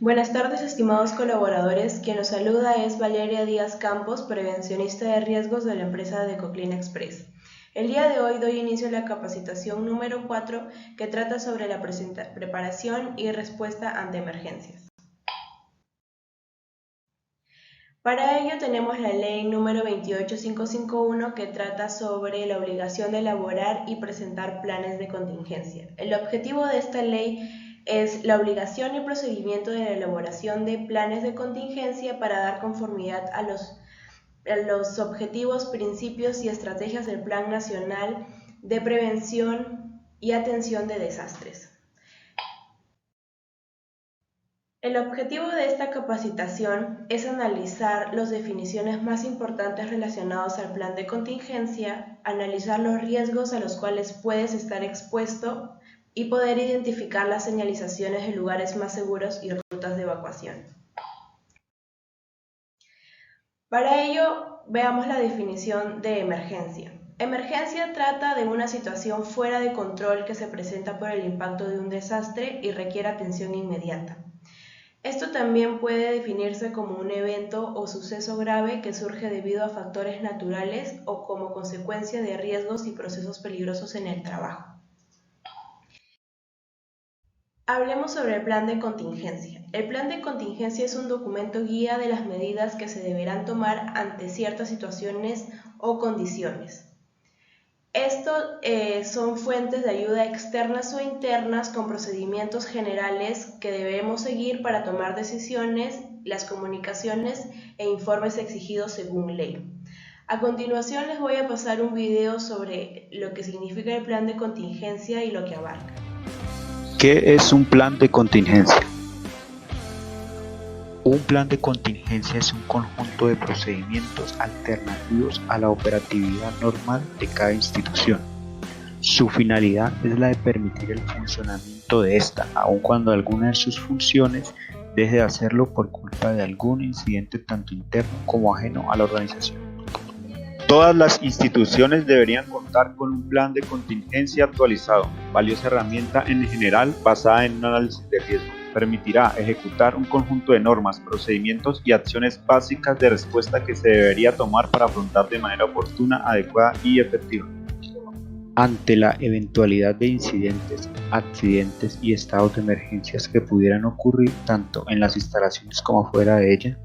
Buenas tardes, estimados colaboradores. Quien nos saluda es Valeria Díaz Campos, prevencionista de riesgos de la empresa de Ecoclean Express. El día de hoy doy inicio a la capacitación número 4 que trata sobre la preparación y respuesta ante emergencias. Para ello tenemos la ley número 28551 que trata sobre la obligación de elaborar y presentar planes de contingencia. El objetivo de esta ley es la obligación y procedimiento de la elaboración de planes de contingencia para dar conformidad a los objetivos, principios y estrategias del Plan Nacional de Prevención y Atención de Desastres. El objetivo de esta capacitación es analizar las definiciones más importantes relacionadas al plan de contingencia, analizar los riesgos a los cuales puedes estar expuesto y poder identificar las señalizaciones de lugares más seguros y rutas de evacuación. Para ello, veamos la definición de emergencia. Emergencia trata de una situación fuera de control que se presenta por el impacto de un desastre y requiere atención inmediata. Esto también puede definirse como un evento o suceso grave que surge debido a factores naturales o como consecuencia de riesgos y procesos peligrosos en el trabajo. Hablemos sobre el plan de contingencia. El plan de contingencia es un documento guía de las medidas que se deberán tomar ante ciertas situaciones o condiciones. Estos son fuentes de ayuda externas o internas con procedimientos generales que debemos seguir para tomar decisiones, las comunicaciones e informes exigidos según ley. A continuación les voy a pasar un video sobre lo que significa el plan de contingencia y lo que abarca. ¿Qué es un plan de contingencia? Un plan de contingencia es un conjunto de procedimientos alternativos a la operatividad normal de cada institución. Su finalidad es la de permitir el funcionamiento de esta, aun cuando alguna de sus funciones deje de hacerlo por culpa de algún incidente tanto interno como ajeno a la organización. Todas las instituciones deberían contar con un plan de contingencia actualizado, valiosa herramienta en general basada en un análisis de riesgo. Permitirá ejecutar un conjunto de normas, procedimientos y acciones básicas de respuesta que se debería tomar para afrontar de manera oportuna, adecuada y efectiva ante la eventualidad de incidentes, accidentes y estados de emergencias que pudieran ocurrir tanto en las instalaciones como fuera de ellas.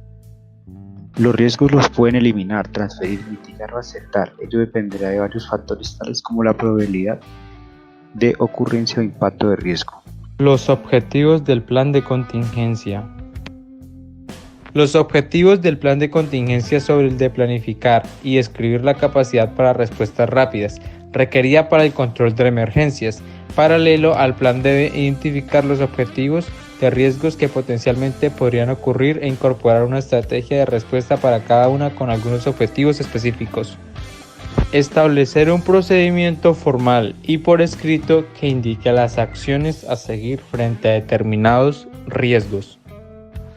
Los riesgos los pueden eliminar, transferir, mitigar o aceptar. Ello dependerá de varios factores tales como la probabilidad de ocurrencia o impacto de riesgo. Los objetivos del plan de contingencia. Los objetivos del plan de contingencia sobre el de planificar y describir la capacidad para respuestas rápidas requerida para el control de emergencias. Paralelo al plan debe identificar los objetivos de riesgos que potencialmente podrían ocurrir e incorporar una estrategia de respuesta para cada una con algunos objetivos específicos. Establecer un procedimiento formal y por escrito que indique las acciones a seguir frente a determinados riesgos.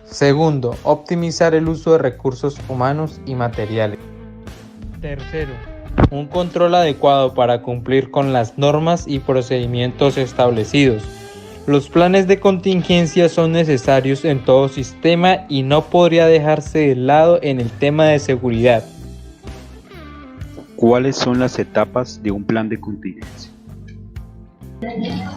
Segundo, optimizar el uso de recursos humanos y materiales. Tercero, un control adecuado para cumplir con las normas y procedimientos establecidos. Los planes de contingencia son necesarios en todo sistema y no podría dejarse de lado en el tema de seguridad. ¿Cuáles son las etapas de un plan de contingencia?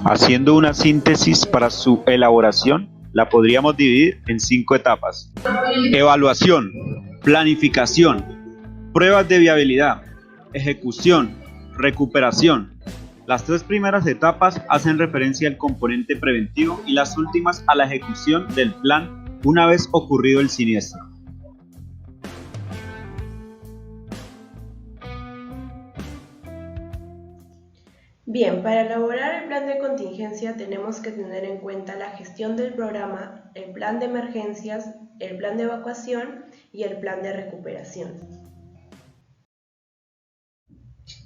Haciendo una síntesis para su elaboración, la podríamos dividir en 5 etapas. Evaluación, planificación, pruebas de viabilidad, ejecución, recuperación. Las 3 primeras etapas hacen referencia al componente preventivo y las últimas a la ejecución del plan una vez ocurrido el siniestro. Bien, para elaborar el plan de contingencia tenemos que tener en cuenta la gestión del programa, el plan de emergencias, el plan de evacuación y el plan de recuperación.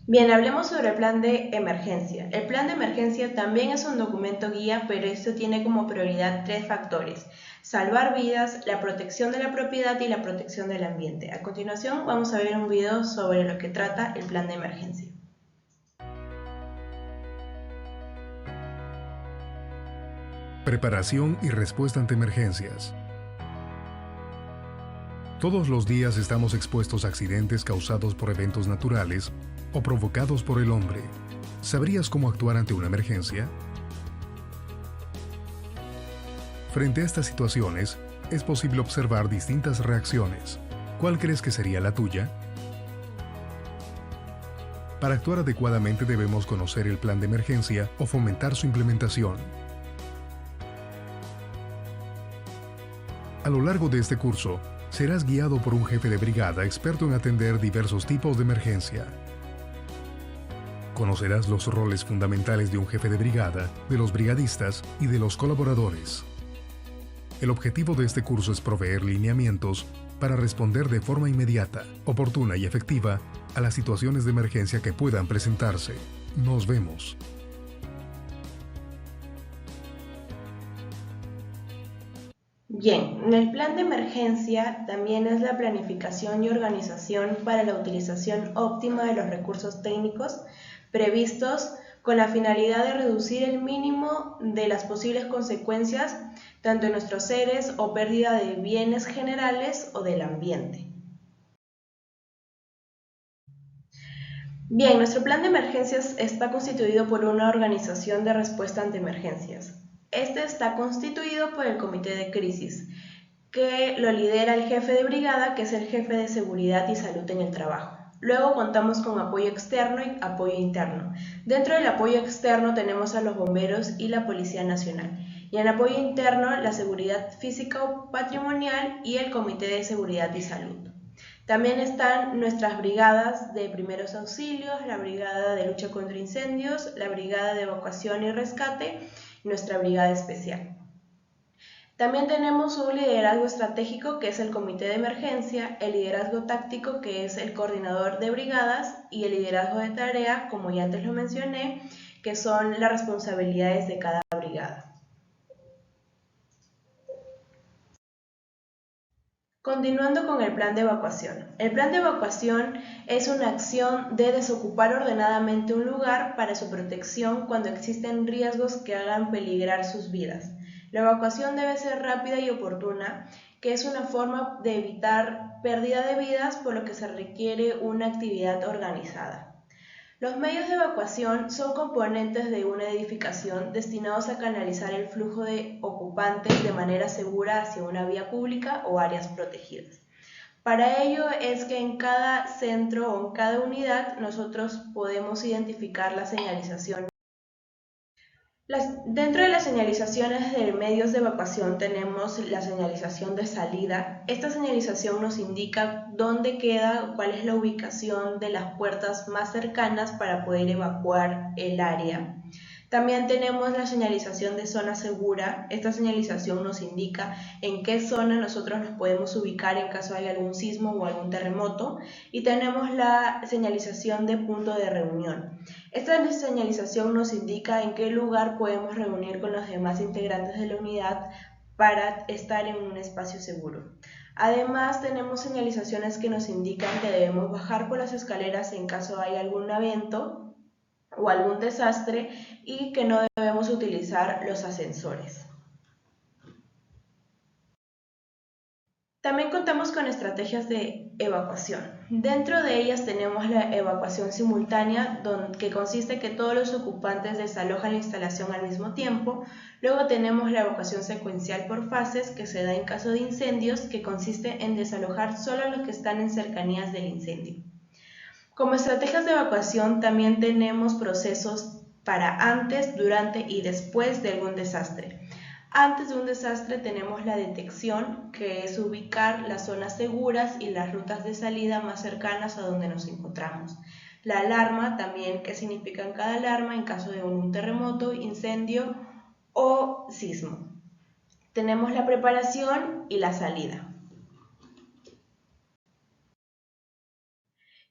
Bien, hablemos sobre el plan de emergencia. El plan de emergencia también es un documento guía, pero esto tiene como prioridad 3 factores: salvar vidas, la protección de la propiedad y la protección del ambiente. A continuación vamos a ver un video sobre lo que trata el plan de emergencia. Preparación y respuesta ante emergencias. Todos los días estamos expuestos a accidentes causados por eventos naturales o provocados por el hombre. ¿Sabrías cómo actuar ante una emergencia? Frente a estas situaciones, es posible observar distintas reacciones. ¿Cuál crees que sería la tuya? Para actuar adecuadamente debemos conocer el plan de emergencia o fomentar su implementación. A lo largo de este curso, serás guiado por un jefe de brigada experto en atender diversos tipos de emergencia. Conocerás los roles fundamentales de un jefe de brigada, de los brigadistas y de los colaboradores. El objetivo de este curso es proveer lineamientos para responder de forma inmediata, oportuna y efectiva a las situaciones de emergencia que puedan presentarse. Nos vemos. Bien, el plan de emergencia también es la planificación y organización para la utilización óptima de los recursos técnicos previstos con la finalidad de reducir el mínimo de las posibles consecuencias tanto en nuestros seres o pérdida de bienes generales o del ambiente. Bien, nuestro plan de emergencias está constituido por una organización de respuesta ante emergencias. Este está constituido por el comité de crisis, que lo lidera el jefe de brigada, que es el jefe de seguridad y salud en el trabajo. Luego contamos con apoyo externo y apoyo interno. Dentro del apoyo externo tenemos a los bomberos y la Policía Nacional. Y en apoyo interno, la seguridad física o patrimonial y el Comité de Seguridad y Salud. También están nuestras brigadas de primeros auxilios, la brigada de lucha contra incendios, la brigada de evacuación y rescate y nuestra brigada especial. También tenemos un liderazgo estratégico que es el comité de emergencia, el liderazgo táctico que es el coordinador de brigadas y el liderazgo de tarea, como ya antes lo mencioné, que son las responsabilidades de cada brigada. Continuando con el plan de evacuación. El plan de evacuación es una acción de desocupar ordenadamente un lugar para su protección cuando existen riesgos que hagan peligrar sus vidas. La evacuación debe ser rápida y oportuna, que es una forma de evitar pérdida de vidas, por lo que se requiere una actividad organizada. Los medios de evacuación son componentes de una edificación destinados a canalizar el flujo de ocupantes de manera segura hacia una vía pública o áreas protegidas. Para ello es que en cada centro o en cada unidad nosotros podemos identificar la señalización. Dentro de las señalizaciones de medios de evacuación tenemos la señalización de salida. Esta señalización nos indica dónde queda, cuál es la ubicación de las puertas más cercanas para poder evacuar el área. También tenemos la señalización de zona segura. Esta señalización nos indica en qué zona nosotros nos podemos ubicar en caso de algún sismo o algún terremoto. Y tenemos la señalización de punto de reunión. Esta señalización nos indica en qué lugar podemos reunir con los demás integrantes de la unidad para estar en un espacio seguro. Además, tenemos señalizaciones que nos indican que debemos bajar por las escaleras en caso haya algún evento o algún desastre y que no debemos utilizar los ascensores. También contamos con estrategias de evacuación. Dentro de ellas tenemos la evacuación simultánea, que consiste en que todos los ocupantes desalojan la instalación al mismo tiempo. Luego tenemos la evacuación secuencial por fases, que se da en caso de incendios, que consiste en desalojar solo a los que están en cercanías del incendio. Como estrategias de evacuación también tenemos procesos para antes, durante y después de algún desastre. Antes de un desastre tenemos la detección, que es ubicar las zonas seguras y las rutas de salida más cercanas a donde nos encontramos. La alarma también, que significa en cada alarma en caso de un terremoto, incendio o sismo. Tenemos la preparación y la salida.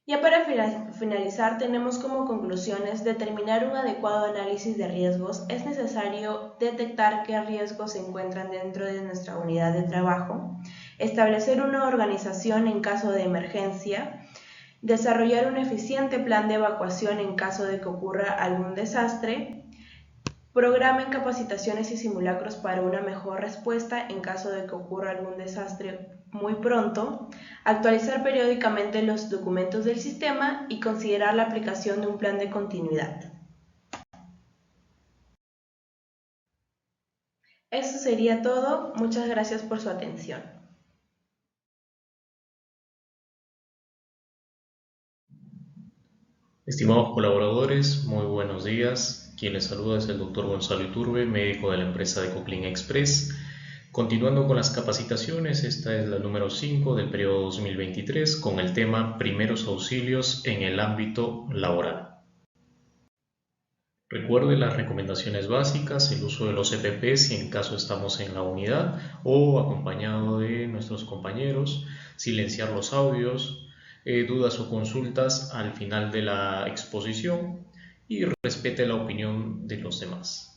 Ya para finalizar, tenemos como conclusiones determinar un adecuado análisis de riesgos. Es necesario detectar qué riesgos se encuentran dentro de nuestra unidad de trabajo, establecer una organización en caso de emergencia, desarrollar un eficiente plan de evacuación en caso de que ocurra algún desastre, Programen capacitaciones y simulacros para una mejor respuesta en caso de que ocurra algún desastre muy pronto, actualizar periódicamente los documentos del sistema y considerar la aplicación de un plan de continuidad. Eso sería todo. Muchas gracias por su atención. Estimados colaboradores, muy buenos días. Quien les saluda es el Dr. Gonzalo Iturbe, médico de la empresa de Ecoclin Express. Continuando con las capacitaciones, esta es la número 5 del periodo 2023 con el tema Primeros auxilios en el ámbito laboral. Recuerde las recomendaciones básicas, el uso de los EPP si en caso estamos en la unidad o acompañado de nuestros compañeros, silenciar los audios, dudas o consultas al final de la exposición y respete la opinión de los demás.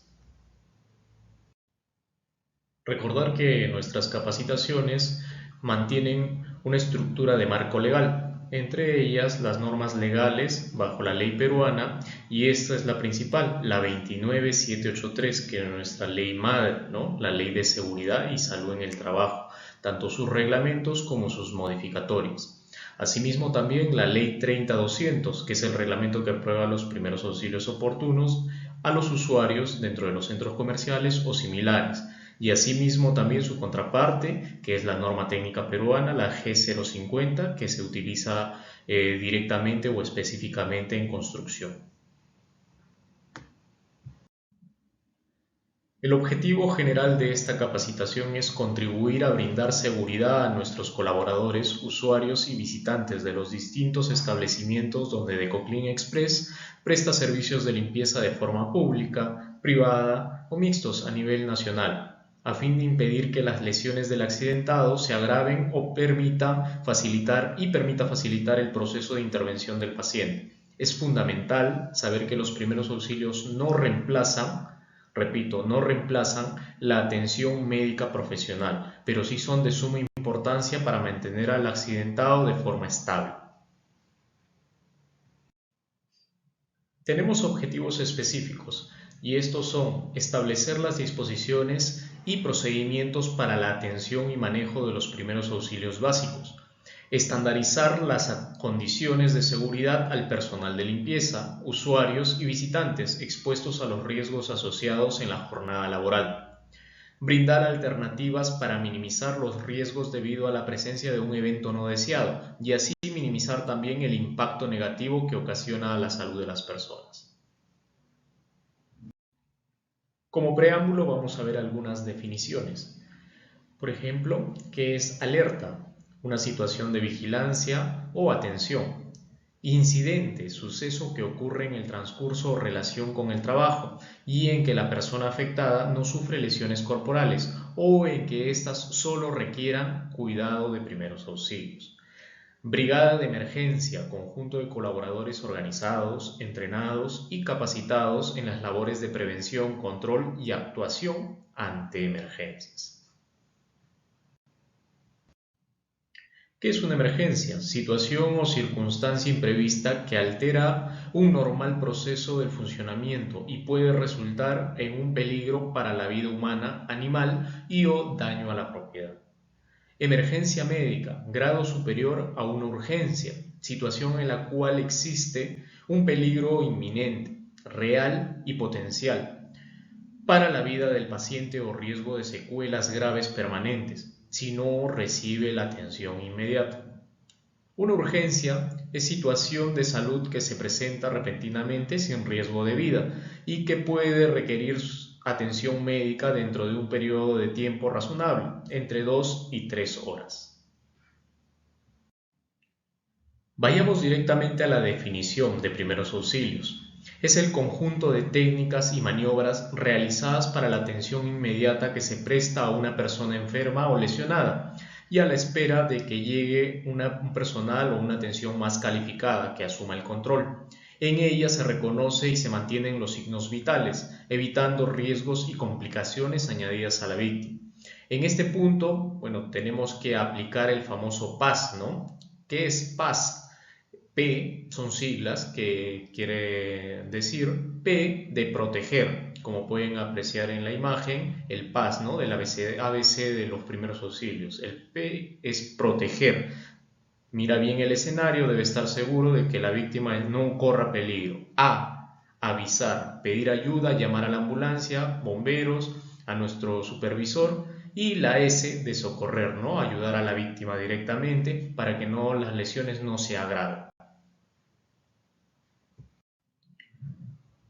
Recordar que nuestras capacitaciones mantienen una estructura de marco legal, entre ellas las normas legales bajo la ley peruana, y esta es la principal, la 29783, que es nuestra ley madre, ¿no? La ley de seguridad y salud en el trabajo, tanto sus reglamentos como sus modificatorios. Asimismo también la ley 30200, que es el reglamento que aprueba los primeros auxilios oportunos a los usuarios dentro de los centros comerciales o similares. Y asimismo también su contraparte, que es la norma técnica peruana, la G050, que se utiliza directamente o específicamente en construcción. El objetivo general de esta capacitación es contribuir a brindar seguridad a nuestros colaboradores, usuarios y visitantes de los distintos establecimientos donde Ecoclin Express presta servicios de limpieza de forma pública, privada o mixtos a nivel nacional, a fin de impedir que las lesiones del accidentado se agraven o permita facilitar el proceso de intervención del paciente. Es fundamental saber que los primeros auxilios no reemplazan la atención médica profesional, pero sí son de suma importancia para mantener al accidentado de forma estable. Tenemos objetivos específicos y estos son establecer las disposiciones y procedimientos para la atención y manejo de los primeros auxilios básicos, estandarizar las condiciones de seguridad al personal de limpieza, usuarios y visitantes expuestos a los riesgos asociados en la jornada laboral, brindar alternativas para minimizar los riesgos debido a la presencia de un evento no deseado y así minimizar también el impacto negativo que ocasiona a la salud de las personas. Como preámbulo vamos a ver algunas definiciones. Por ejemplo, ¿qué es alerta? Una situación de vigilancia o atención. Incidente, suceso que ocurre en el transcurso o relación con el trabajo y en que la persona afectada no sufre lesiones corporales o en que éstas solo requieran cuidado de primeros auxilios. Brigada de emergencia, conjunto de colaboradores organizados, entrenados y capacitados en las labores de prevención, control y actuación ante emergencias. ¿Qué es una emergencia? Situación o circunstancia imprevista que altera un normal proceso del funcionamiento y puede resultar en un peligro para la vida humana, animal y o daño a la propiedad. Emergencia médica, grado superior a una urgencia, situación en la cual existe un peligro inminente, real y potencial para la vida del paciente o riesgo de secuelas graves permanentes si no recibe la atención inmediata. Una urgencia es situación de salud que se presenta repentinamente sin riesgo de vida y que puede requerir atención médica dentro de un periodo de tiempo razonable, entre 2 y 3 horas. Vayamos directamente a la definición de primeros auxilios. Es el conjunto de técnicas y maniobras realizadas para la atención inmediata que se presta a una persona enferma o lesionada y a la espera de que llegue un personal o una atención más calificada que asuma el control. En ella se reconoce y se mantienen los signos vitales, evitando riesgos y complicaciones añadidas a la víctima. En este punto, tenemos que aplicar el famoso PAS, ¿no? ¿Qué es PAS? P son siglas que quiere decir P de proteger, como pueden apreciar en la imagen, el PAS, ¿no? Del ABC de los primeros auxilios. El P es proteger. Mira bien el escenario, debe estar seguro de que la víctima no corra peligro. A, avisar, pedir ayuda, llamar a la ambulancia, bomberos, a nuestro supervisor. Y la S de socorrer, ¿no? Ayudar a la víctima directamente para que las lesiones no se agraven.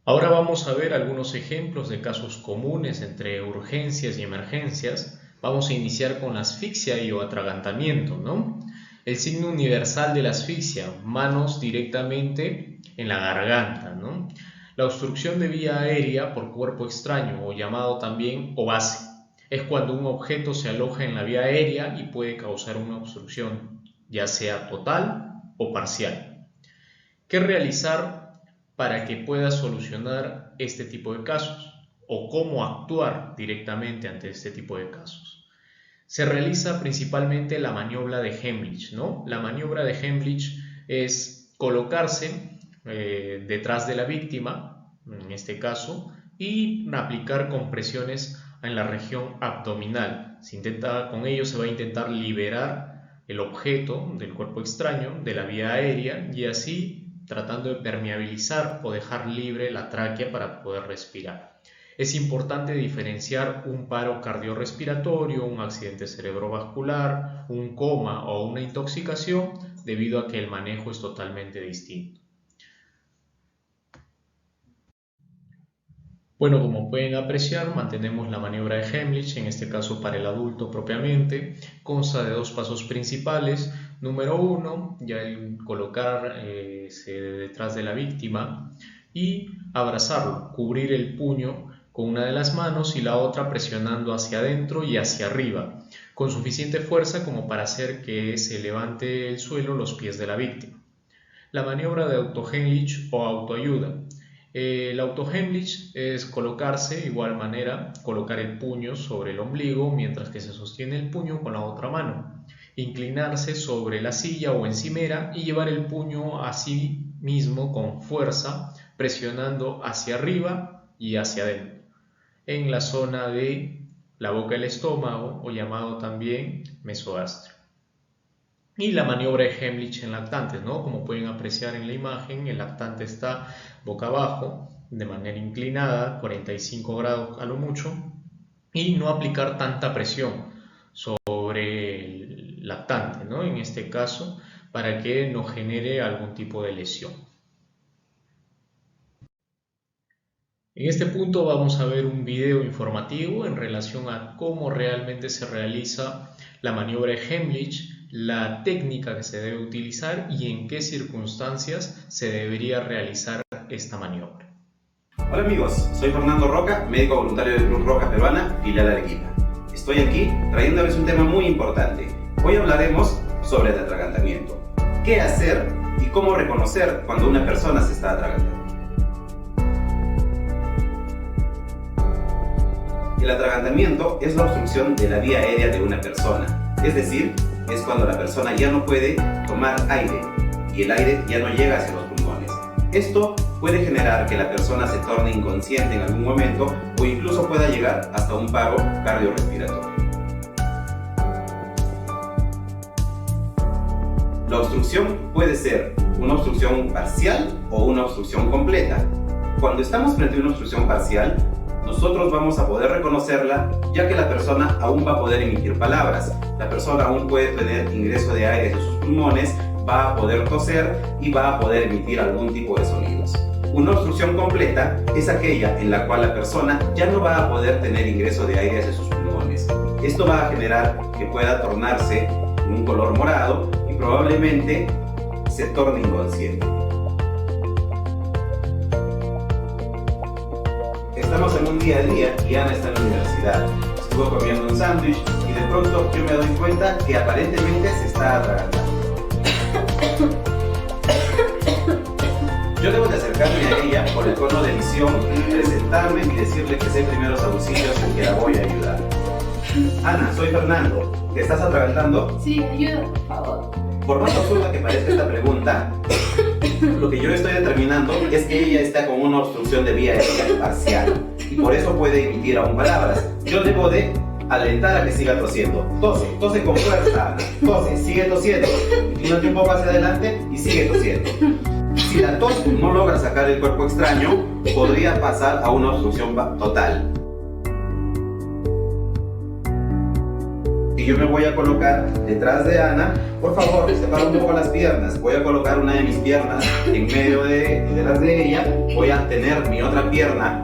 Ahora vamos a ver algunos ejemplos de casos comunes entre urgencias y emergencias. Vamos a iniciar con la asfixia y o atragantamiento, ¿no? El signo universal de la asfixia, manos directamente en la garganta, ¿no? La obstrucción de vía aérea por cuerpo extraño o llamado también OASE. Es cuando un objeto se aloja en la vía aérea y puede causar una obstrucción, ya sea total o parcial. ¿Qué realizar para que pueda solucionar este tipo de casos? ¿O cómo actuar directamente ante este tipo de casos? Se realiza principalmente la maniobra de Heimlich, ¿no? La maniobra de Heimlich es colocarse detrás de la víctima, en este caso, y aplicar compresiones en la región abdominal. Con ello se va a intentar liberar el objeto del cuerpo extraño de la vía aérea y así tratando de permeabilizar o dejar libre la tráquea para poder respirar. Es importante diferenciar un paro cardiorrespiratorio, un accidente cerebrovascular, un coma o una intoxicación debido a que el manejo es totalmente distinto. Bueno, como pueden apreciar, mantenemos la maniobra de Heimlich, en este caso para el adulto propiamente. Consta de 2 pasos principales. Número 1, ya el colocarse detrás de la víctima y abrazarlo, cubrir el puño con una de las manos y la otra presionando hacia adentro y hacia arriba, con suficiente fuerza como para hacer que se levante del suelo los pies de la víctima. La maniobra de auto-Heimlich o autoayuda. El auto-Heimlich es colocarse, de igual manera, colocar el puño sobre el ombligo mientras que se sostiene el puño con la otra mano. Inclinarse sobre la silla o encimera y llevar el puño a sí mismo con fuerza, presionando hacia arriba y hacia adentro, en la zona de la boca del estómago o llamado también mesogastrio. Y la maniobra de Heimlich en lactantes, ¿no? Como pueden apreciar en la imagen, el lactante está boca abajo, de manera inclinada, 45 grados a lo mucho, y no aplicar tanta presión sobre el lactante, ¿no? En este caso, para que no genere algún tipo de lesión. En este punto vamos a ver un video informativo en relación a cómo realmente se realiza la maniobra de Heimlich, la técnica que se debe utilizar y en qué circunstancias se debería realizar esta maniobra. Hola amigos, soy Fernando Roca, médico voluntario de Cruz Roja Peruana, filial Arequipa. Estoy aquí trayéndoles un tema muy importante. Hoy hablaremos sobre el atragantamiento. ¿Qué hacer y cómo reconocer cuando una persona se está atragantando? El atragantamiento es la obstrucción de la vía aérea de una persona, es decir, es cuando la persona ya no puede tomar aire y el aire ya no llega hacia los pulmones. Esto puede generar que la persona se torne inconsciente en algún momento o incluso pueda llegar hasta un paro cardiorrespiratorio. La obstrucción puede ser una obstrucción parcial o una obstrucción completa. Cuando estamos frente a una obstrucción parcial, nosotros vamos a poder reconocerla ya que la persona aún va a poder emitir palabras. La persona aún puede tener ingreso de aire hacia sus pulmones, va a poder toser y va a poder emitir algún tipo de sonidos. Una obstrucción completa es aquella en la cual la persona ya no va a poder tener ingreso de aire hacia sus pulmones. Esto va a generar que pueda tornarse en un color morado y probablemente se torne inconsciente. Estamos en un día a día y Ana está en la universidad. Estuvo comiendo un sándwich y de pronto yo me doy cuenta que aparentemente se está atragantando. Yo debo de acercarme a ella por el cono de visión, presentarme y decirle que sé primeros auxilios y que la voy a ayudar. Ana, soy Fernando. ¿Te estás atragantando? Sí, ayuda, por favor. Por más absurda que parezca esta pregunta, lo que yo estoy determinando es que ella está con una obstrucción de vía aérea parcial. y por eso puede emitir aún palabras. Yo debo de alentar a que siga tosiendo. Tose con fuerza, Ana. Tose, sigue tosiendo. Inclínate un poco hacia adelante y sigue tosiendo. Si la tos no logra sacar el cuerpo extraño, podría pasar a una obstrucción total. Y yo me voy a colocar detrás de Ana. Por favor, separa un poco las piernas. Voy a colocar una de mis piernas en medio de detrás de ella. Voy a tener mi otra pierna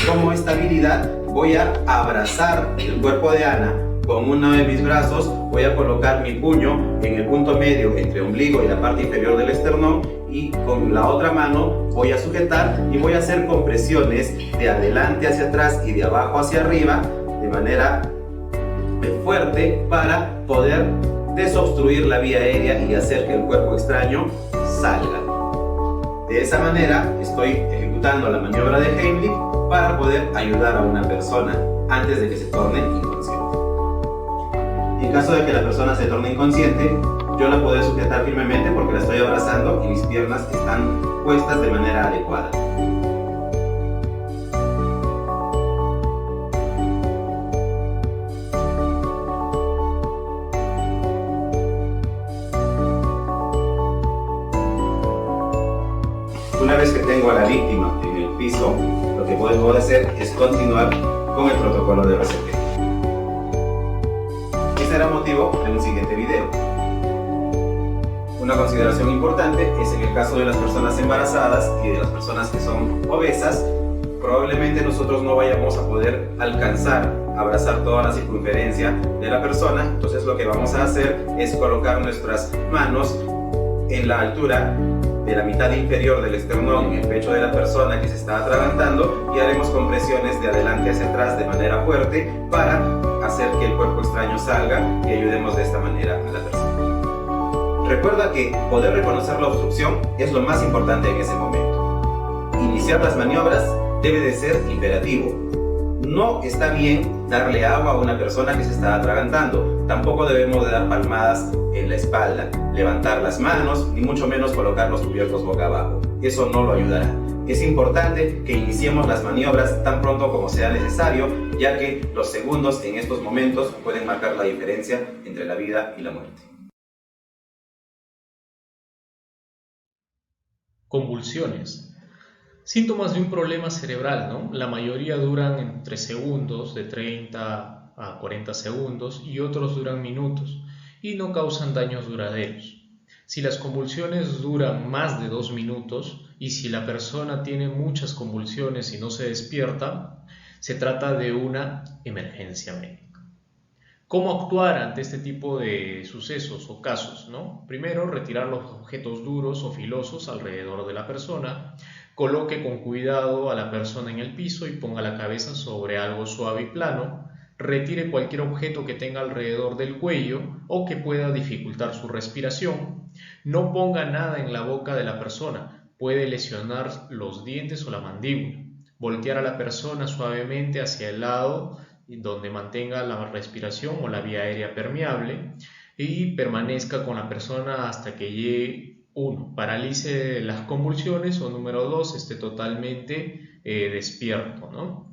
como estabilidad. Voy a abrazar el cuerpo de Ana con uno de mis brazos. Voy a colocar mi puño en el punto medio entre el ombligo y la parte inferior del esternón, y con la otra mano voy a sujetar y voy a hacer compresiones de adelante hacia atrás y de abajo hacia arriba de manera fuerte para poder desobstruir la vía aérea y hacer que el cuerpo extraño salga. De esa manera estoy ejecutando la maniobra de Heimlich para poder ayudar a una persona antes de que se torne inconsciente. En caso de que la persona se torne inconsciente, yo la puedo sujetar firmemente porque la estoy abrazando y mis piernas están puestas de manera adecuada. Una vez que tengo a la víctima en el piso, lo que puedo hacer es continuar con el protocolo de RCP. Este será motivo de un siguiente video. Una consideración importante es en el caso de las personas embarazadas y de las personas que son obesas, probablemente nosotros no vayamos a poder alcanzar a abrazar toda la circunferencia de la persona. Entonces lo que vamos a hacer es colocar nuestras manos en la altura de la mitad inferior del esternón en el pecho de la persona que se está atragantando, y haremos compresiones de adelante hacia atrás de manera fuerte para hacer que el cuerpo extraño salga y ayudemos de esta manera a la persona. Recuerda que poder reconocer la obstrucción es lo más importante en ese momento. Iniciar las maniobras debe de ser imperativo. No está bien darle agua a una persona que se está atragantando. Tampoco debemos de dar palmadas en la espalda, levantar las manos, ni mucho menos colocar los cubiertos boca abajo. Eso no lo ayudará. Es importante que iniciemos las maniobras tan pronto como sea necesario, ya que los segundos en estos momentos pueden marcar la diferencia entre la vida y la muerte. Convulsiones. Síntomas de un problema cerebral, ¿no? La mayoría duran entre segundos, de 30 a 40 segundos, y otros duran minutos, y no causan daños duraderos. Si las convulsiones duran más de 2 minutos, y si la persona tiene muchas convulsiones y no se despierta, se trata de una emergencia médica. ¿Cómo actuar ante este tipo de sucesos o casos, ¿no? Primero, retirar los objetos duros o filosos alrededor de la persona. Coloque con cuidado a la persona en el piso y ponga la cabeza sobre algo suave y plano. Retire cualquier objeto que tenga alrededor del cuello o que pueda dificultar su respiración. No ponga nada en la boca de la persona, puede lesionar los dientes o la mandíbula. Voltear a la persona suavemente hacia el lado donde mantenga la respiración o la vía aérea permeable, y permanezca con la persona hasta que llegue 1. Paralice las convulsiones, o número 2, esté totalmente despierto, ¿no?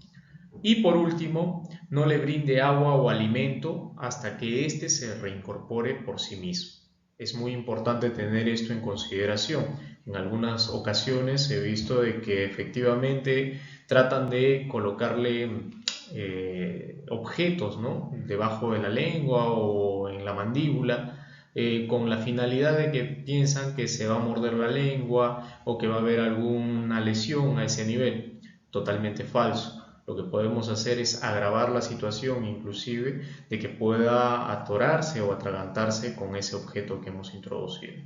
Y por último, no le brinde agua o alimento hasta que éste se reincorpore por sí mismo. Es muy importante tener esto en consideración. En algunas ocasiones he visto de que efectivamente tratan de colocarle objetos, ¿no?, debajo de la lengua o en la mandíbula, con la finalidad de que piensan que se va a morder la lengua o que va a haber alguna lesión a ese nivel. Totalmente falso. Lo que podemos hacer es agravar la situación, inclusive de que pueda atorarse o atragantarse con ese objeto que hemos introducido.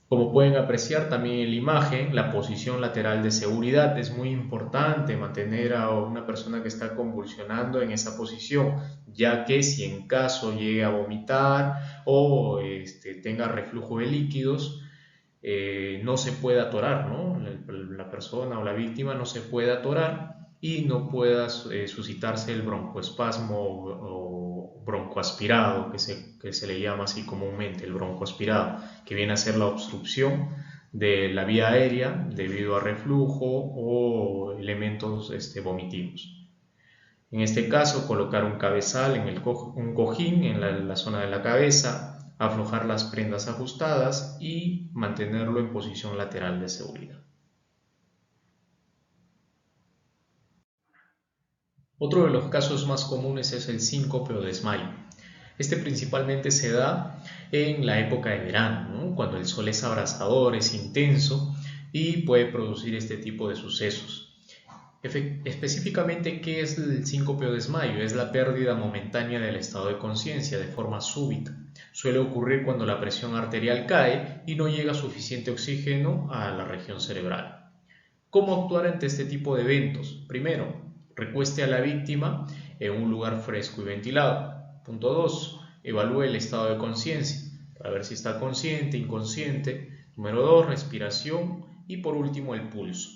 Como pueden apreciar también en la imagen, la posición lateral de seguridad es muy importante, mantener a una persona que está convulsionando en esa posición, ya que si en caso llegue a vomitar o tenga reflujo de líquidos, no se puede atorar, ¿no? La persona o la víctima no se puede atorar y no pueda suscitarse el broncoespasmo o broncoaspirado, que se le llama así comúnmente, el broncoaspirado, que viene a ser la obstrucción de la vía aérea debido a reflujo o elementos vomitivos. En este caso, colocar un cabezal en un cojín en la zona de la cabeza, aflojar las prendas ajustadas y mantenerlo en posición lateral de seguridad. Otro de los casos más comunes es el síncope o desmayo. Este principalmente se da en la época de verano, ¿no? Cuando el sol es abrasador, es intenso y puede producir este tipo de sucesos. Específicamente, ¿qué es el síncope o desmayo? Es la pérdida momentánea del estado de conciencia de forma súbita. Suele ocurrir cuando la presión arterial cae y no llega suficiente oxígeno a la región cerebral. ¿Cómo actuar ante este tipo de eventos? Primero, recueste a la víctima en un lugar fresco y ventilado. Punto 2. Evalúe el estado de conciencia para ver si está consciente, inconsciente. Número 2. Respiración. Y por último, el pulso.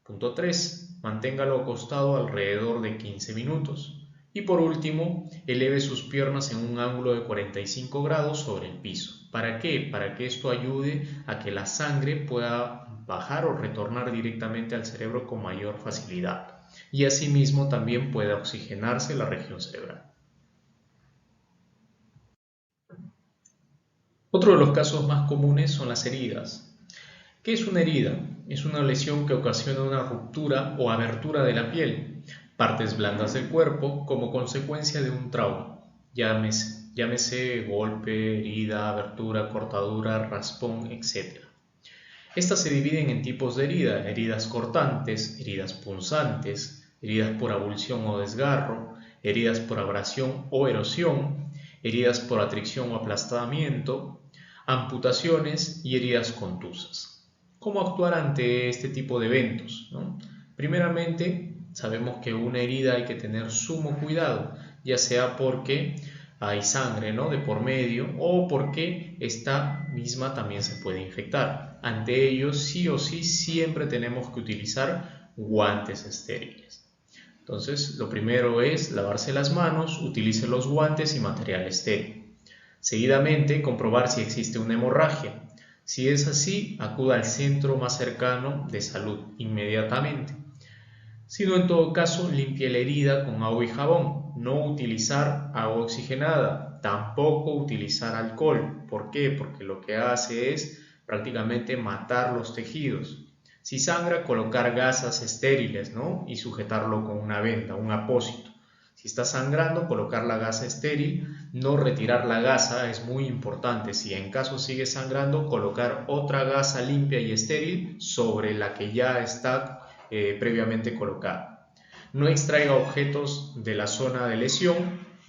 Punto 3. Manténgalo acostado alrededor de 15 minutos. Y por último, eleve sus piernas en un ángulo de 45 grados sobre el piso. ¿Para qué? Para que esto ayude a que la sangre pueda bajar o retornar directamente al cerebro con mayor facilidad. Y asimismo también pueda oxigenarse la región cerebral. Otro de los casos más comunes son las heridas. ¿Qué es una herida? Es una lesión que ocasiona una ruptura o abertura de la piel, partes blandas del cuerpo, como consecuencia de un trauma. Llámese golpe, herida, abertura, cortadura, raspón, etc. Estas se dividen en tipos de herida: heridas cortantes, heridas punzantes, heridas por abulsión o desgarro, heridas por abrasión o erosión, heridas por atricción o aplastamiento, amputaciones y heridas contusas. ¿Cómo actuar ante este tipo de eventos, ¿no? Primeramente, sabemos que una herida hay que tener sumo cuidado, ya sea porque hay sangre, ¿no?, de por medio, o porque esta misma también se puede infectar. Ante ello, sí o sí, siempre tenemos que utilizar guantes estériles. Entonces, lo primero es lavarse las manos, utilice los guantes y material estéril. Seguidamente, comprobar si existe una hemorragia. Si es así, acuda al centro más cercano de salud inmediatamente. Si no, en todo caso, limpie la herida con agua y jabón. No utilizar agua oxigenada, tampoco utilizar alcohol. ¿Por qué? Porque lo que hace es prácticamente matar los tejidos. Si sangra, colocar gasas estériles, ¿no?, y sujetarlo con una venda, un apósito. Si está sangrando, colocar la gasa estéril, no retirar la gasa, es muy importante. Si en caso sigue sangrando, colocar otra gasa limpia y estéril sobre la que ya está previamente colocada. No extraiga objetos de la zona de lesión,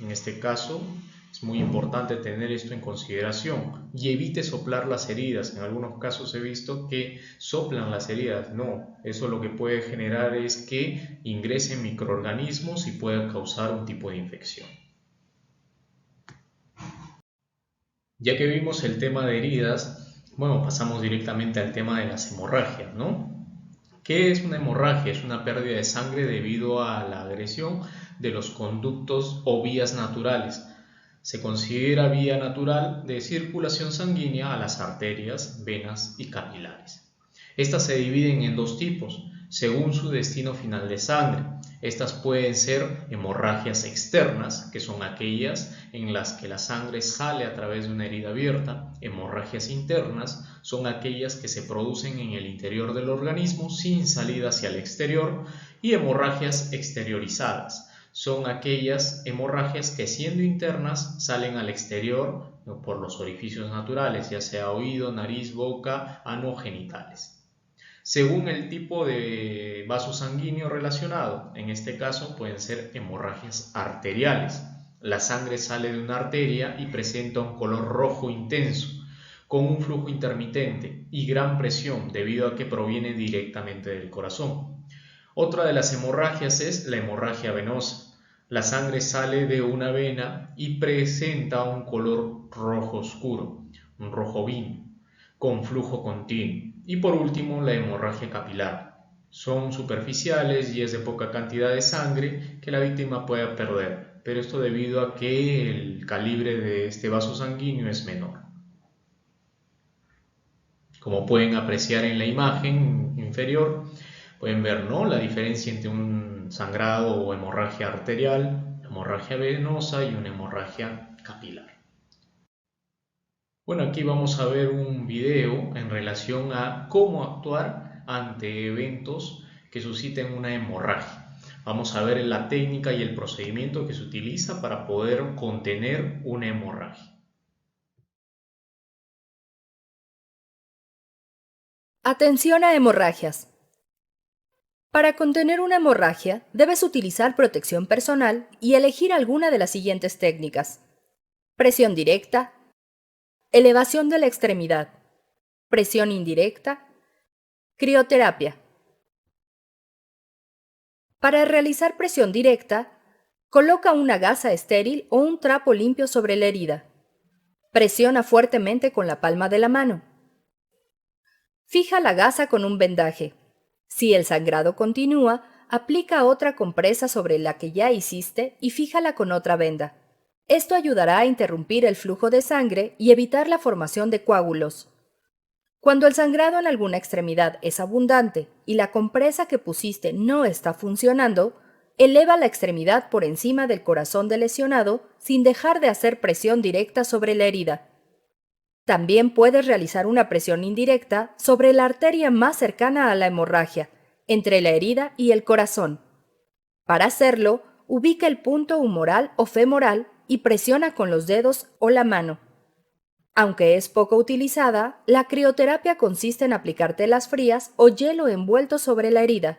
en este caso es muy importante tener esto en consideración, y evite soplar las heridas. En algunos casos he visto que soplan las heridas. No, eso lo que puede generar es que ingresen microorganismos y pueda causar un tipo de infección. Ya que vimos el tema de heridas, bueno, pasamos directamente al tema de las hemorragias, ¿no? ¿Qué es una hemorragia? Es una pérdida de sangre debido a la agresión de los conductos o vías naturales. Se considera vía natural de circulación sanguínea a las arterias, venas y capilares. Estas se dividen en dos tipos, según su destino final de sangre. Estas pueden ser hemorragias externas, que son aquellas en las que la sangre sale a través de una herida abierta. Hemorragias internas son aquellas que se producen en el interior del organismo sin salida hacia el exterior. Y hemorragias exteriorizadas son aquellas hemorragias que, siendo internas, salen al exterior por los orificios naturales, ya sea oído, nariz, boca, ano o genitales. Según el tipo de vaso sanguíneo relacionado, en este caso pueden ser hemorragias arteriales. La sangre sale de una arteria y presenta un color rojo intenso, con un flujo intermitente y gran presión debido a que proviene directamente del corazón. Otra de las hemorragias es la hemorragia venosa. La sangre sale de una vena y presenta un color rojo oscuro, un rojo vino, con flujo continuo. Y por último, la hemorragia capilar. Son superficiales y es de poca cantidad de sangre que la víctima pueda perder, pero esto debido a que el calibre de este vaso sanguíneo es menor. Como pueden apreciar en la imagen inferior, pueden ver, ¿no?, la diferencia entre un sangrado o hemorragia arterial, hemorragia venosa y una hemorragia capilar. Bueno, aquí vamos a ver un video en relación a cómo actuar ante eventos que susciten una hemorragia. Vamos a ver la técnica y el procedimiento que se utiliza para poder contener una hemorragia. Atención a hemorragias. Para contener una hemorragia, debes utilizar protección personal y elegir alguna de las siguientes técnicas: presión directa, elevación de la extremidad, presión indirecta, crioterapia. Para realizar presión directa, coloca una gasa estéril o un trapo limpio sobre la herida. Presiona fuertemente con la palma de la mano. Fija la gasa con un vendaje. Si el sangrado continúa, aplica otra compresa sobre la que ya hiciste y fíjala con otra venda. Esto ayudará a interrumpir el flujo de sangre y evitar la formación de coágulos. Cuando el sangrado en alguna extremidad es abundante y la compresa que pusiste no está funcionando, eleva la extremidad por encima del corazón del lesionado sin dejar de hacer presión directa sobre la herida. También puedes realizar una presión indirecta sobre la arteria más cercana a la hemorragia, entre la herida y el corazón. Para hacerlo, ubica el punto humoral o femoral y presiona con los dedos o la mano. Aunque es poco utilizada, la crioterapia consiste en aplicar telas frías o hielo envuelto sobre la herida.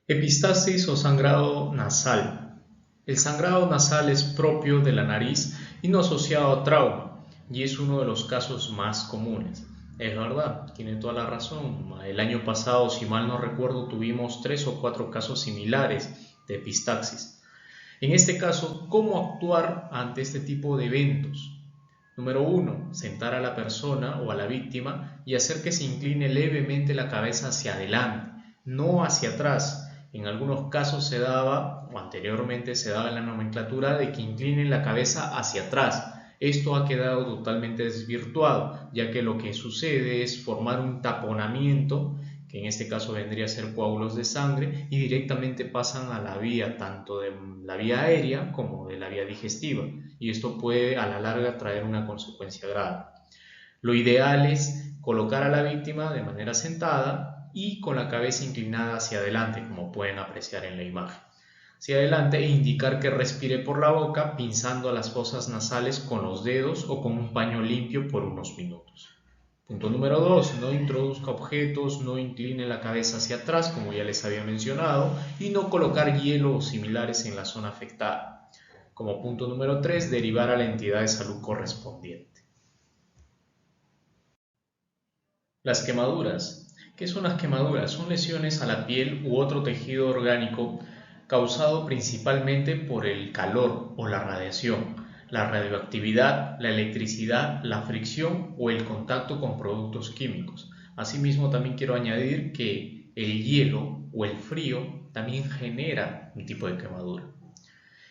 Epistaxis o sangrado nasal. El sangrado nasal es propio de la nariz y no asociado a trauma, y es uno de los casos más comunes. Es verdad, tiene toda la razón. El año pasado, si mal no recuerdo, tuvimos 3 o 4 casos similares de epistaxis. En este caso, ¿cómo actuar ante este tipo de eventos? Número 1. Sentar a la persona o a la víctima y hacer que se incline levemente la cabeza hacia adelante, no hacia atrás. En algunos casos se daba, o anteriormente se daba en la nomenclatura, de que inclinen la cabeza hacia atrás. Esto ha quedado totalmente desvirtuado, ya que lo que sucede es formar un taponamiento, que en este caso vendría a ser coágulos de sangre, y directamente pasan a la vía, tanto de la vía aérea como de la vía digestiva, y esto puede a la larga traer una consecuencia grave. Lo ideal es colocar a la víctima de manera sentada y con la cabeza inclinada hacia adelante, como pueden apreciar en la imagen. Hacia adelante e indicar que respire por la boca, pinzando las fosas nasales con los dedos o con un paño limpio por unos minutos. Punto número 2. No introduzca objetos, no incline la cabeza hacia atrás, como ya les había mencionado, y no colocar hielo o similares en la zona afectada. Como punto número 3, derivar a la entidad de salud correspondiente. Las quemaduras. ¿Qué son las quemaduras? Son lesiones a la piel u otro tejido orgánico causado principalmente por el calor o la radiación, la radioactividad, la electricidad, la fricción o el contacto con productos químicos. Asimismo, también quiero añadir que el hielo o el frío también genera un tipo de quemadura.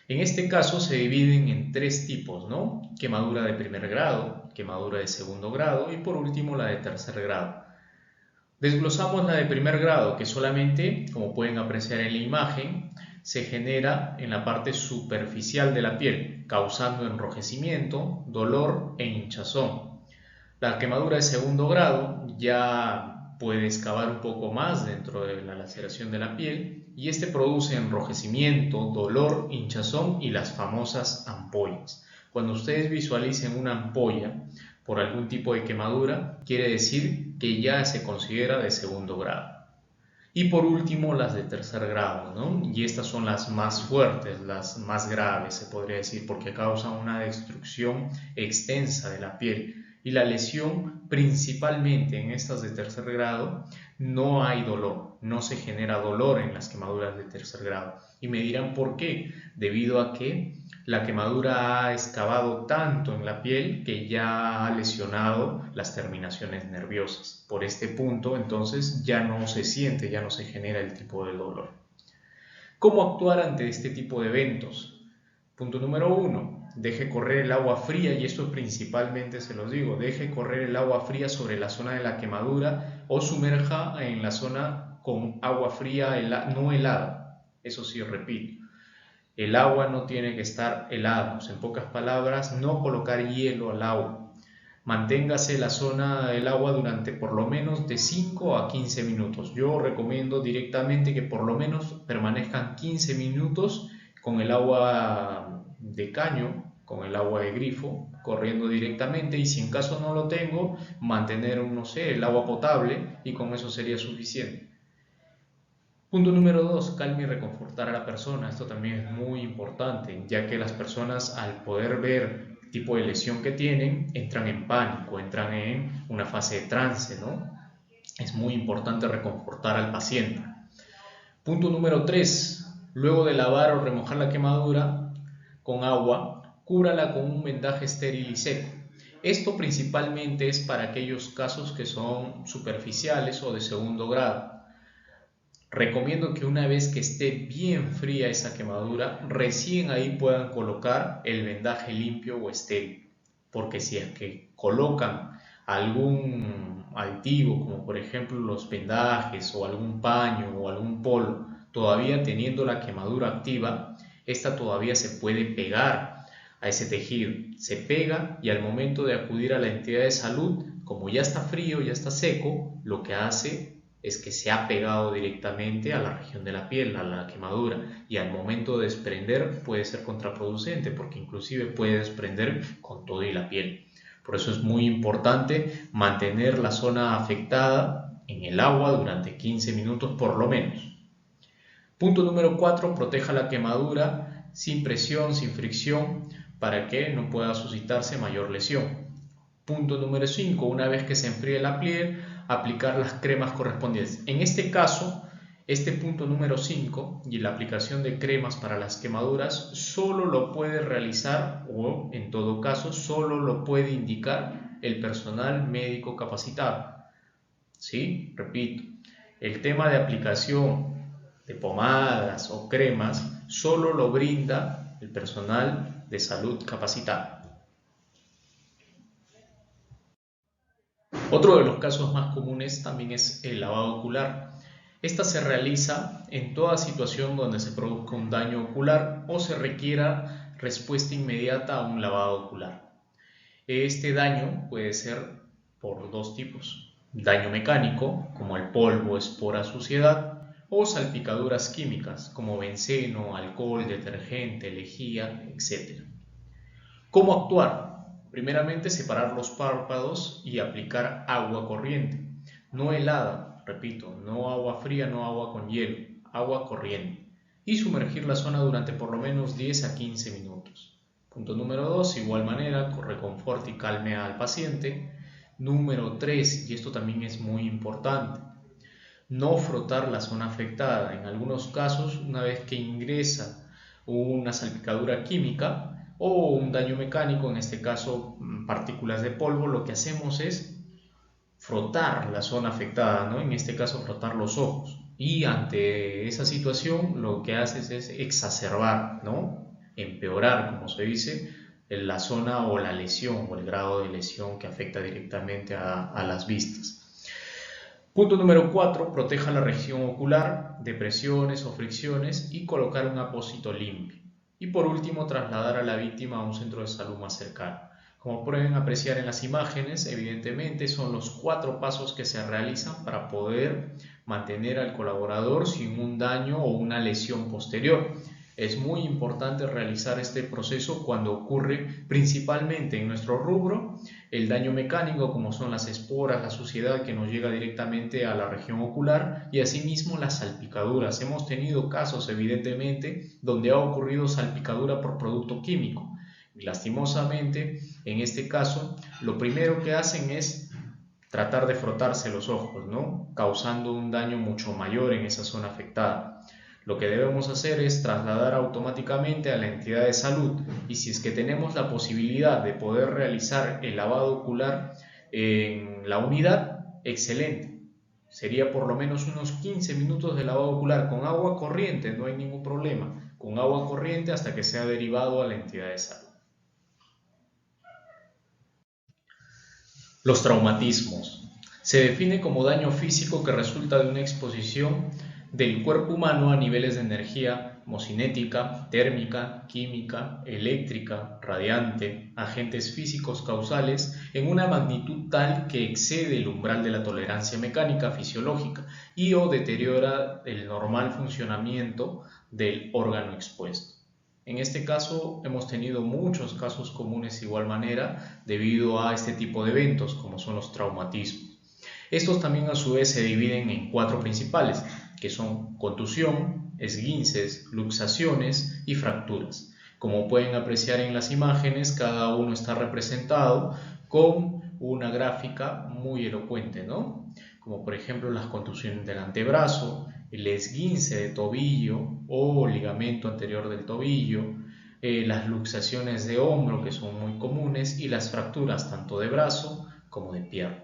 En este caso se dividen en 3 tipos, ¿no? Quemadura de primer grado, quemadura de segundo grado y por último la de tercer grado. Desglosamos la de primer grado, que solamente, como pueden apreciar en la imagen, se genera en la parte superficial de la piel, causando enrojecimiento, dolor e hinchazón. La quemadura de segundo grado ya puede excavar un poco más dentro de la laceración de la piel y este produce enrojecimiento, dolor, hinchazón y las famosas ampollas. Cuando ustedes visualicen una ampolla por algún tipo de quemadura, quiere decir que ya se considera de segundo grado. Y por último, las de tercer grado, ¿no? Y estas son las más fuertes, las más graves, se podría decir, porque causan una destrucción extensa de la piel. Y la lesión, principalmente en estas de tercer grado, no hay dolor, no se genera dolor en las quemaduras de tercer grado. Y me dirán por qué, debido a que la quemadura ha excavado tanto en la piel que ya ha lesionado las terminaciones nerviosas. Por este punto, entonces, ya no se siente, ya no se genera el tipo de dolor. ¿Cómo actuar ante este tipo de eventos? Punto número 1, deje correr el agua fría, y esto principalmente se los digo, deje correr el agua fría sobre la zona de la quemadura o sumerja en la zona con agua fría no helada. Eso sí, repito, el agua no tiene que estar helada, en pocas palabras, no colocar hielo al agua. Manténgase la zona del agua durante por lo menos de 5 a 15 minutos. Yo recomiendo directamente que por lo menos permanezcan 15 minutos con el agua de caño, con el agua de grifo, corriendo directamente, y si en caso no lo tengo, mantener, no sé, el agua potable, y con eso sería suficiente. Punto número 2, calme y reconfortar a la persona. Esto también es muy importante, ya que las personas, al poder ver el tipo de lesión que tienen, entran en pánico, entran en una fase de trance, ¿no? Es muy importante reconfortar al paciente. Punto número 3, luego de lavar o remojar la quemadura con agua, cúbrala con un vendaje estéril y seco. Esto principalmente es para aquellos casos que son superficiales o de segundo grado. Recomiendo que una vez que esté bien fría esa quemadura, recién ahí puedan colocar el vendaje limpio o estéril, porque si es que colocan algún aditivo, como por ejemplo los vendajes o algún paño o algún polo, todavía teniendo la quemadura activa, esta todavía se puede pegar a ese tejido, se pega, y al momento de acudir a la entidad de salud, como ya está frío, ya está seco, lo que hace es que se ha pegado directamente a la región de la piel, a la quemadura, y al momento de desprender puede ser contraproducente, porque inclusive puede desprender con todo y la piel. Por eso es muy importante mantener la zona afectada en el agua durante 15 minutos por lo menos. Punto número 4, proteja la quemadura sin presión, sin fricción, para que no pueda suscitarse mayor lesión. Punto número 5, una vez que se enfríe la piel, aplicar las cremas correspondientes. En este caso, este punto número 5 y la aplicación de cremas para las quemaduras solo lo puede realizar, o en todo caso solo lo puede indicar, el personal médico capacitado. ¿Sí? Repito, el tema de aplicación de pomadas o cremas solo lo brinda el personal de salud capacitado. Otro de los casos más comunes también es el lavado ocular. Esta se realiza en toda situación donde se produzca un daño ocular o se requiera respuesta inmediata a un lavado ocular. Este daño puede ser por dos tipos: daño mecánico, como el polvo, espora, suciedad, o salpicaduras químicas, como benceno, alcohol, detergente, lejía, etc. ¿Cómo actuar? Primeramente, separar los párpados y aplicar agua corriente, no helada, repito, no agua fría, no agua con hielo, agua corriente, y sumergir la zona durante por lo menos 10 a 15 minutos. Punto número 2, igual manera, reconforte y calme al paciente. Número 3, y esto también es muy importante, no frotar la zona afectada. En algunos casos, una vez que ingresa una salpicadura química o un daño mecánico, en este caso partículas de polvo, lo que hacemos es frotar la zona afectada, ¿no? En este caso frotar los ojos, y ante esa situación lo que haces es exacerbar, ¿no? Empeorar, como se dice, la zona o la lesión o el grado de lesión que afecta directamente a las vistas. Punto número 4, proteja la región ocular de presiones o fricciones y colocar un apósito limpio. Y por último, trasladar a la víctima a un centro de salud más cercano. Como pueden apreciar en las imágenes, evidentemente son los 4 pasos que se realizan para poder mantener al colaborador sin un daño o una lesión posterior. Es muy importante realizar este proceso cuando ocurre principalmente en nuestro rubro el daño mecánico, como son las esporas, la suciedad que nos llega directamente a la región ocular, y asimismo las salpicaduras. Hemos tenido casos evidentemente donde ha ocurrido salpicadura por producto químico. Y lastimosamente, en este caso, lo primero que hacen es tratar de frotarse los ojos, ¿no? Causando un daño mucho mayor en esa zona afectada. Lo que debemos hacer es trasladar automáticamente a la entidad de salud, y si es que tenemos la posibilidad de poder realizar el lavado ocular en la unidad, excelente. Sería por lo menos unos 15 minutos de lavado ocular con agua corriente, no hay ningún problema. con agua corriente hasta que sea derivado a la entidad de salud. Los traumatismos. Se define como daño físico que resulta de una exposición del cuerpo humano a niveles de energía homocinética, térmica, química, eléctrica, radiante, agentes físicos causales en una magnitud tal que excede el umbral de la tolerancia mecánica fisiológica y o deteriora el normal funcionamiento del órgano expuesto. En este caso hemos tenido muchos casos comunes de igual manera debido a este tipo de eventos como son los traumatismos. Estos también a su vez se dividen en 4 principales, que son contusión, esguinces, luxaciones y fracturas. Como pueden apreciar en las imágenes, cada uno está representado con una gráfica muy elocuente, ¿no? Como por ejemplo las contusiones del antebrazo, el esguince de tobillo o ligamento anterior del tobillo, las luxaciones de hombro que son muy comunes y las fracturas tanto de brazo como de pierna.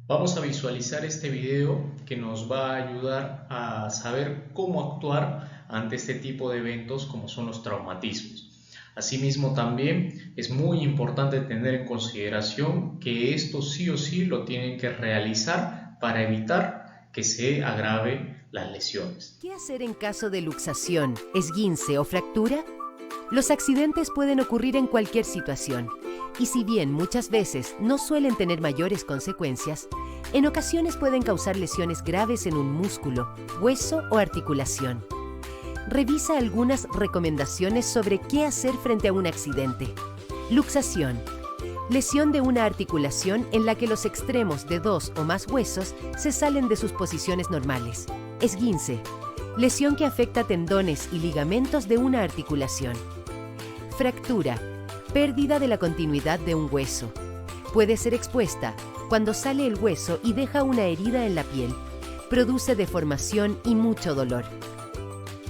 Vamos a visualizar este video que nos va a ayudar a saber cómo actuar ante este tipo de eventos como son los traumatismos. Asimismo, también es muy importante tener en consideración que esto sí o sí lo tienen que realizar para evitar que se agrave las lesiones. ¿Qué hacer en caso de luxación, esguince o fractura? Los accidentes pueden ocurrir en cualquier situación. Y si bien muchas veces no suelen tener mayores consecuencias, en ocasiones pueden causar lesiones graves en un músculo, hueso o articulación. Revisa algunas recomendaciones sobre qué hacer frente a un accidente. Luxación. Lesión de una articulación en la que los extremos de 2 o más huesos se salen de sus posiciones normales. Esguince. Lesión que afecta tendones y ligamentos de una articulación. Fractura. Pérdida de la continuidad de un hueso. Puede ser expuesta cuando sale el hueso y deja una herida en la piel. Produce deformación y mucho dolor.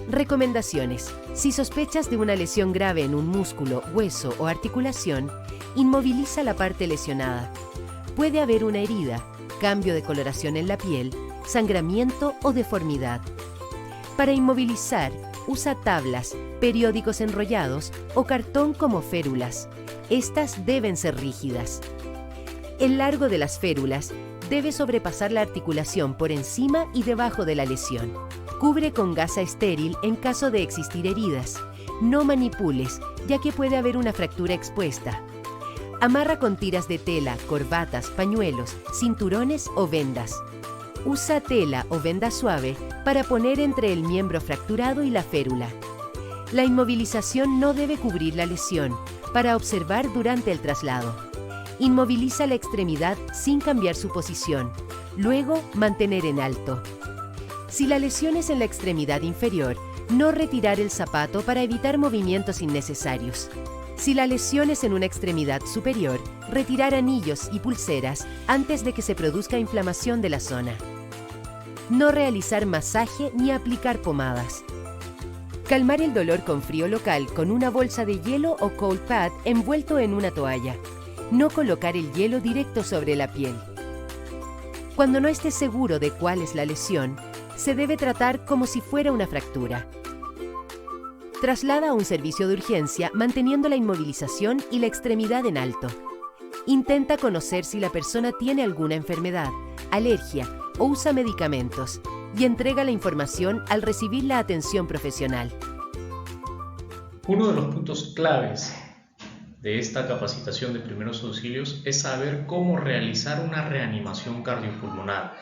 Recomendaciones. Si sospechas de una lesión grave en un músculo, hueso o articulación, inmoviliza la parte lesionada. Puede haber una herida, cambio de coloración en la piel, sangramiento o deformidad. Para inmovilizar, usa tablas, periódicos enrollados o cartón como férulas. Estas deben ser rígidas. El largo de las férulas debe sobrepasar la articulación por encima y debajo de la lesión. Cubre con gasa estéril en caso de existir heridas. No manipules, ya que puede haber una fractura expuesta. Amarra con tiras de tela, corbatas, pañuelos, cinturones o vendas. Usa tela o venda suave para poner entre el miembro fracturado y la férula. La inmovilización no debe cubrir la lesión, para observar durante el traslado. Inmoviliza la extremidad sin cambiar su posición, luego mantener en alto. Si la lesión es en la extremidad inferior, no retirar el zapato para evitar movimientos innecesarios. Si la lesión es en una extremidad superior, retirar anillos y pulseras antes de que se produzca inflamación de la zona. No realizar masaje ni aplicar pomadas. Calmar el dolor con frío local con una bolsa de hielo o cold pad envuelto en una toalla. No colocar el hielo directo sobre la piel. Cuando no esté seguro de cuál es la lesión, se debe tratar como si fuera una fractura. Traslada a un servicio de urgencia manteniendo la inmovilización y la extremidad en alto. Intenta conocer si la persona tiene alguna enfermedad, alergia o usa medicamentos y entrega la información al recibir la atención profesional. Uno de los puntos claves de esta capacitación de primeros auxilios es saber cómo realizar una reanimación cardiopulmonar.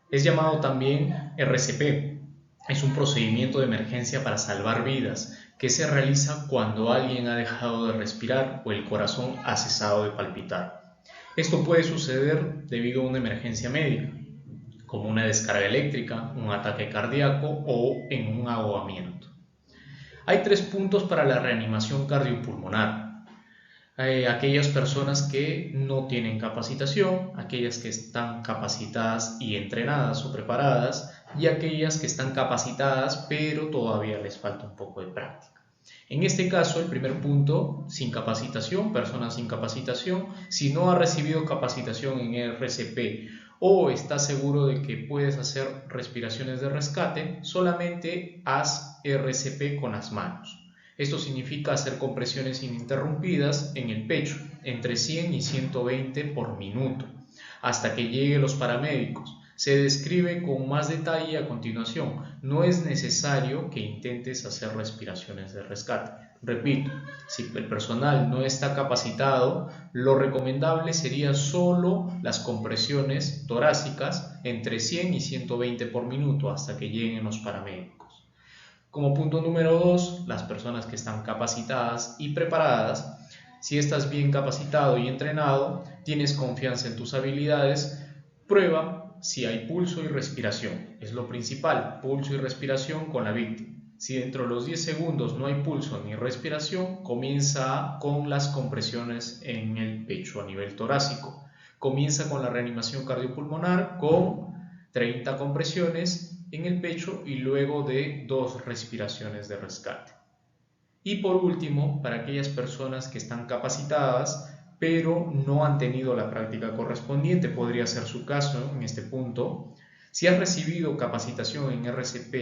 Es llamado también RCP. Es un procedimiento de emergencia para salvar vidas que se realiza cuando alguien ha dejado de respirar o el corazón ha cesado de palpitar. Esto puede suceder debido a una emergencia médica, como una descarga eléctrica, un ataque cardíaco o en un ahogamiento. Hay 3 puntos para la reanimación cardiopulmonar. Aquellas personas que no tienen capacitación, aquellas que están capacitadas y entrenadas o preparadas y aquellas que están capacitadas pero todavía les falta un poco de práctica. En este caso, el primer punto, sin capacitación, persona sin capacitación, si no ha recibido capacitación en RCP o está seguro de que puedes hacer respiraciones de rescate, solamente haz RCP con las manos. Esto significa hacer compresiones ininterrumpidas en el pecho, entre 100 y 120 por minuto, hasta que lleguen los paramédicos. Se describe con más detalle a continuación. No es necesario que intentes hacer respiraciones de rescate. Repito, si el personal no está capacitado, lo recomendable sería solo las compresiones torácicas entre 100 y 120 por minuto hasta que lleguen los paramédicos. Como punto número 2, las personas que están capacitadas y preparadas. Si estás bien capacitado y entrenado, tienes confianza en tus habilidades, prueba si hay pulso y respiración. Es lo principal, pulso y respiración con la víctima. Si dentro de los 10 segundos no hay pulso ni respiración, comienza con las compresiones en el pecho a nivel torácico. Comienza con la reanimación cardiopulmonar con 30 compresiones en el pecho y luego de 2 respiraciones de rescate. Y por último, para aquellas personas que están capacitadas pero no han tenido la práctica correspondiente, podría ser su caso en este punto. Si has recibido capacitación en RCP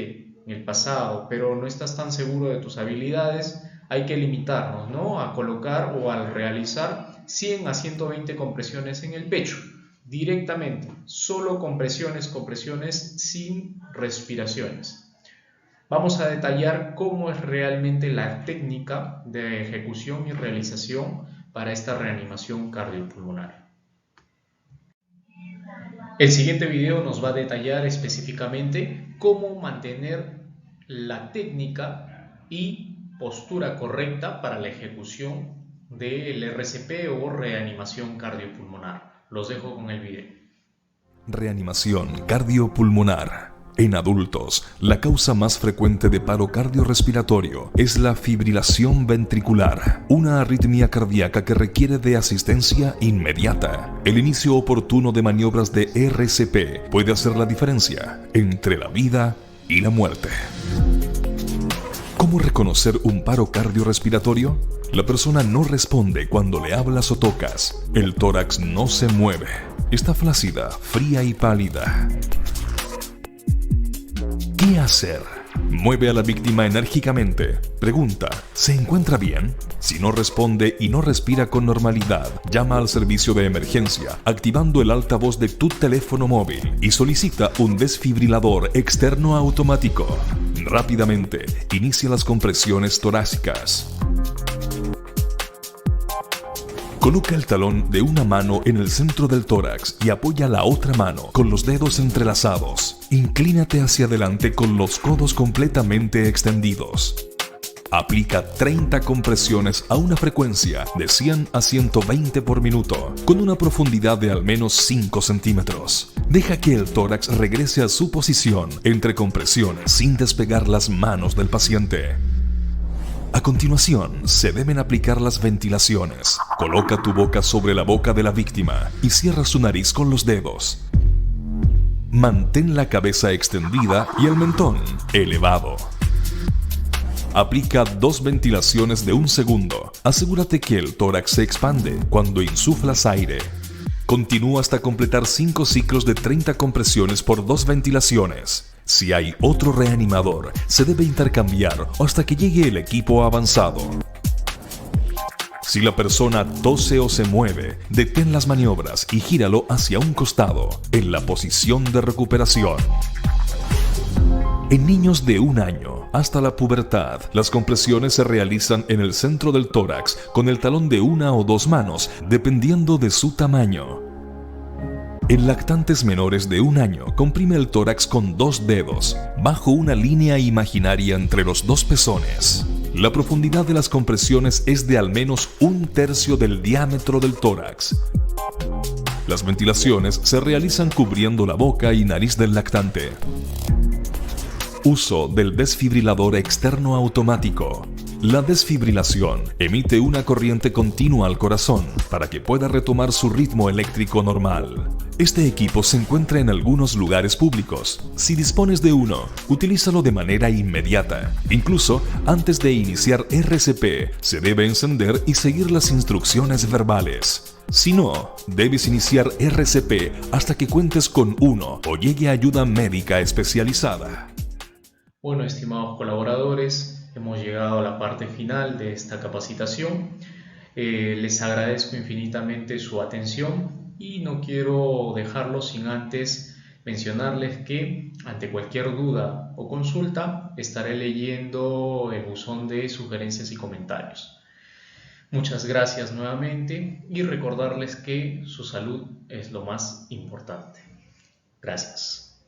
en el pasado, pero no estás tan seguro de tus habilidades, hay que limitarnos, ¿no?, a colocar o al realizar 100 a 120 compresiones en el pecho, directamente, solo compresiones sin respiraciones. Vamos a detallar cómo es realmente la técnica de ejecución y realización para esta reanimación cardiopulmonar. El siguiente video nos va a detallar específicamente cómo mantener la técnica y postura correcta para la ejecución del RCP o reanimación cardiopulmonar. Los dejo con el video. Reanimación cardiopulmonar. En adultos, la causa más frecuente de paro cardiorrespiratorio es la fibrilación ventricular, una arritmia cardíaca que requiere de asistencia inmediata. El inicio oportuno de maniobras de RCP puede hacer la diferencia entre la vida y la muerte. ¿Cómo reconocer un paro cardiorrespiratorio? La persona no responde cuando le hablas o tocas. El tórax no se mueve. Está flácida, fría y pálida. ¿Qué hacer? Mueve a la víctima enérgicamente. Pregunta, ¿se encuentra bien? Si no responde y no respira con normalidad, llama al servicio de emergencia, activando el altavoz de tu teléfono móvil y solicita un desfibrilador externo automático. Rápidamente, inicia las compresiones torácicas. Coloca el talón de una mano en el centro del tórax y apoya la otra mano con los dedos entrelazados. Inclínate hacia adelante con los codos completamente extendidos. Aplica 30 compresiones a una frecuencia de 100 a 120 por minuto, con una profundidad de al menos 5 centímetros. Deja que el tórax regrese a su posición entre compresiones sin despegar las manos del paciente. A continuación, se deben aplicar las ventilaciones. Coloca tu boca sobre la boca de la víctima y cierra su nariz con los dedos. Mantén la cabeza extendida y el mentón elevado. Aplica 2 ventilaciones de 1 segundo. Asegúrate que el tórax se expande cuando insuflas aire. Continúa hasta completar 5 ciclos de 30 compresiones por 2 ventilaciones. Si hay otro reanimador, se debe intercambiar hasta que llegue el equipo avanzado. Si la persona tose o se mueve, detén las maniobras y gíralo hacia un costado, en la posición de recuperación. En niños de 1 año hasta la pubertad, las compresiones se realizan en el centro del tórax con el talón de 1 o 2 manos, dependiendo de su tamaño. En lactantes menores de 1 año, comprime el tórax con 2 dedos, bajo una línea imaginaria entre los 2 pezones. La profundidad de las compresiones es de al menos 1/3 del diámetro del tórax. Las ventilaciones se realizan cubriendo la boca y nariz del lactante. Uso del desfibrilador externo automático. La desfibrilación emite una corriente continua al corazón para que pueda retomar su ritmo eléctrico normal. Este equipo se encuentra en algunos lugares públicos. Si dispones de uno, utilízalo de manera inmediata. Incluso antes de iniciar RCP, se debe encender y seguir las instrucciones verbales. Si no, debes iniciar RCP hasta que cuentes con uno o llegue ayuda médica especializada. Bueno, estimados colaboradores, hemos llegado a la parte final de esta capacitación. Les agradezco infinitamente su atención y no quiero dejarlo sin antes mencionarles que ante cualquier duda o consulta estaré leyendo el buzón de sugerencias y comentarios. Muchas gracias nuevamente y recordarles que su salud es lo más importante. Gracias.